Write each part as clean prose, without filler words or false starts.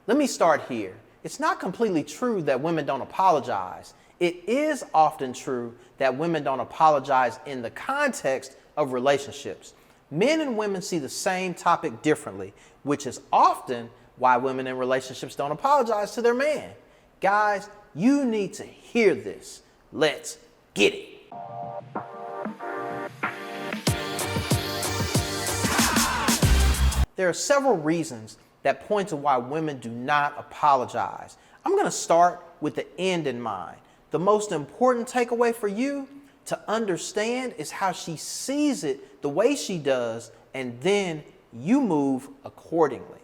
Let me start here. It's not completely true that women don't apologize. It is often true that women don't apologize in the context of relationships. Men and women see the same topic differently, which is often why women in relationships don't apologize to their man. Guys, you need to hear this. Let's get it. There are several reasons that point to why women do not apologize. I'm going to start with the end in mind. The most important takeaway for you to understand is how she sees it the way she does, and then you move accordingly.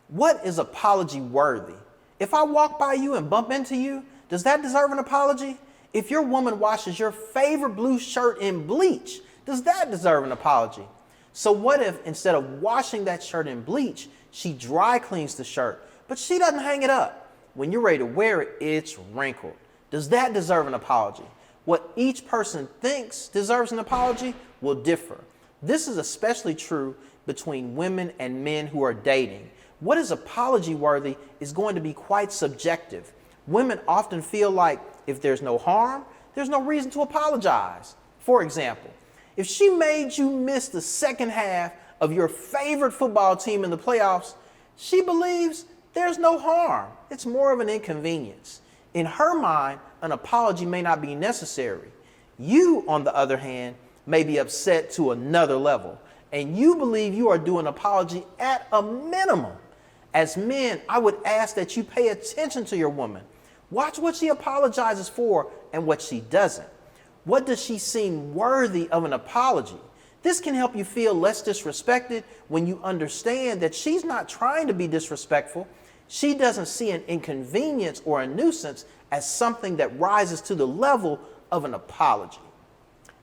What is apology worthy? If I walk by you and bump into you, does that deserve an apology? If your woman washes your favorite blue shirt in bleach, does that deserve an apology? So what if instead of washing that shirt in bleach, she dry cleans the shirt, but she doesn't hang it up? When you're ready to wear it, it's wrinkled. Does that deserve an apology? What each person thinks deserves an apology will differ. This is especially true between women and men who are dating. What is apology worthy is going to be quite subjective. Women often feel like if there's no harm, there's no reason to apologize. For example, if she made you miss the second half of your favorite football team in the playoffs, she believes there's no harm. It's more of an inconvenience. In her mind, an apology may not be necessary. You, on the other hand, may be upset to another level, and you believe you are due an apology at a minimum. As men, I would ask that you pay attention to your woman. Watch what she apologizes for and what she doesn't. What does she seem worthy of an apology? This can help you feel less disrespected when you understand that she's not trying to be disrespectful. She doesn't see an inconvenience or a nuisance as something that rises to the level of an apology.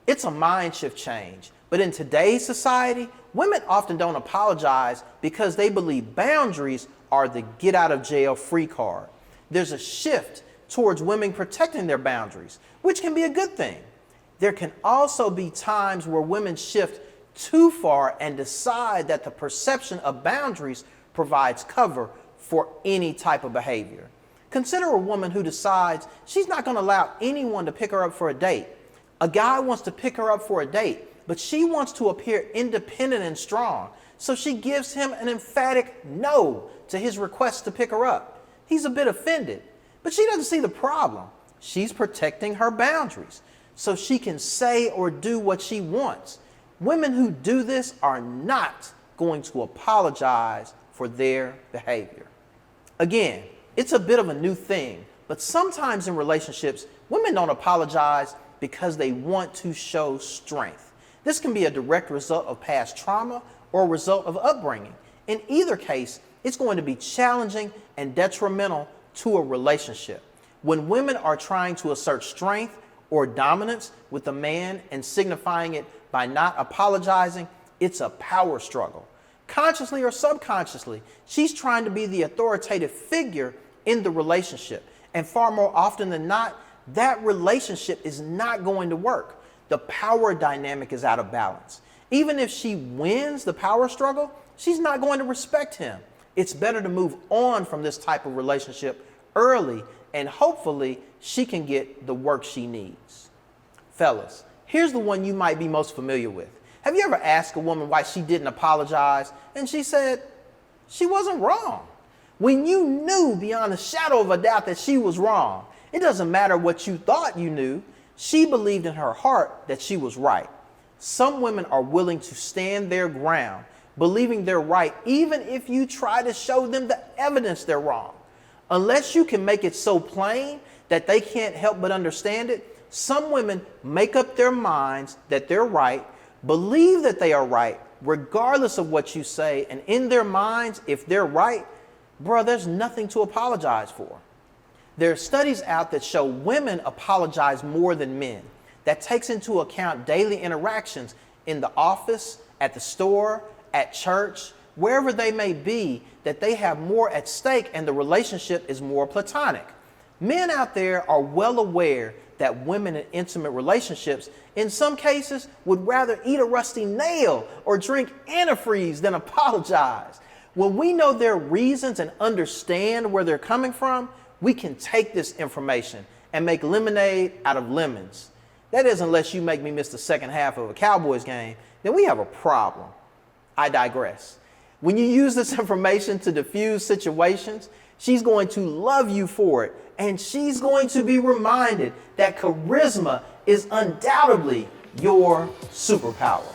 It's a mind shift change, but in today's society, women often don't apologize because they believe boundaries are the get out of jail free card. There's a shift towards women protecting their boundaries, which can be a good thing. There can also be times where women shift too far and decide that the perception of boundaries provides cover for any type of behavior. Consider a woman who decides she's not going to allow anyone to pick her up for a date. A guy wants to pick her up for a date, but she wants to appear independent and strong, so she gives him an emphatic no to his request to pick her up. He's a bit offended, but she doesn't see the problem. She's protecting her boundaries so she can say or do what she wants. Women who do this are not going to apologize for their behavior. Again, it's a bit of a new thing, but sometimes in relationships, women don't apologize because they want to show strength. This can be a direct result of past trauma or a result of upbringing. In either case, it's going to be challenging and detrimental to a relationship. When women are trying to assert strength or dominance with a man and signifying it by not apologizing, it's a power struggle. Consciously or subconsciously, she's trying to be the authoritative figure in the relationship. And far more often than not, that relationship is not going to work. The power dynamic is out of balance. Even if she wins the power struggle, she's not going to respect him. It's better to move on from this type of relationship early, and hopefully she can get the work she needs. Fellas, here's the one you might be most familiar with. Have you ever asked a woman why she didn't apologize and she said she wasn't wrong? When you knew beyond a shadow of a doubt that she was wrong, it doesn't matter what you thought you knew, she believed in her heart that she was right. Some women are willing to stand their ground, believing they're right, even if you try to show them the evidence they're wrong. Unless you can make it so plain that they can't help but understand it, some women make up their minds that they're right, believe that they are right, regardless of what you say, and in their minds, if they're right, there's nothing to apologize for. There are studies out that show women apologize more than men. That takes into account daily interactions in the office, at the store, at church, wherever they may be, that they have more at stake and the relationship is more platonic. Men out there are well aware that women in intimate relationships, in some cases, would rather eat a rusty nail or drink antifreeze than apologize. When we know their reasons and understand where they're coming from, we can take this information and make lemonade out of lemons. That is, unless you make me miss the second half of a Cowboys game, then we have a problem. I digress. When you use this information to diffuse situations, she's going to love you for it, and she's going to be reminded that charisma is undoubtedly your superpower.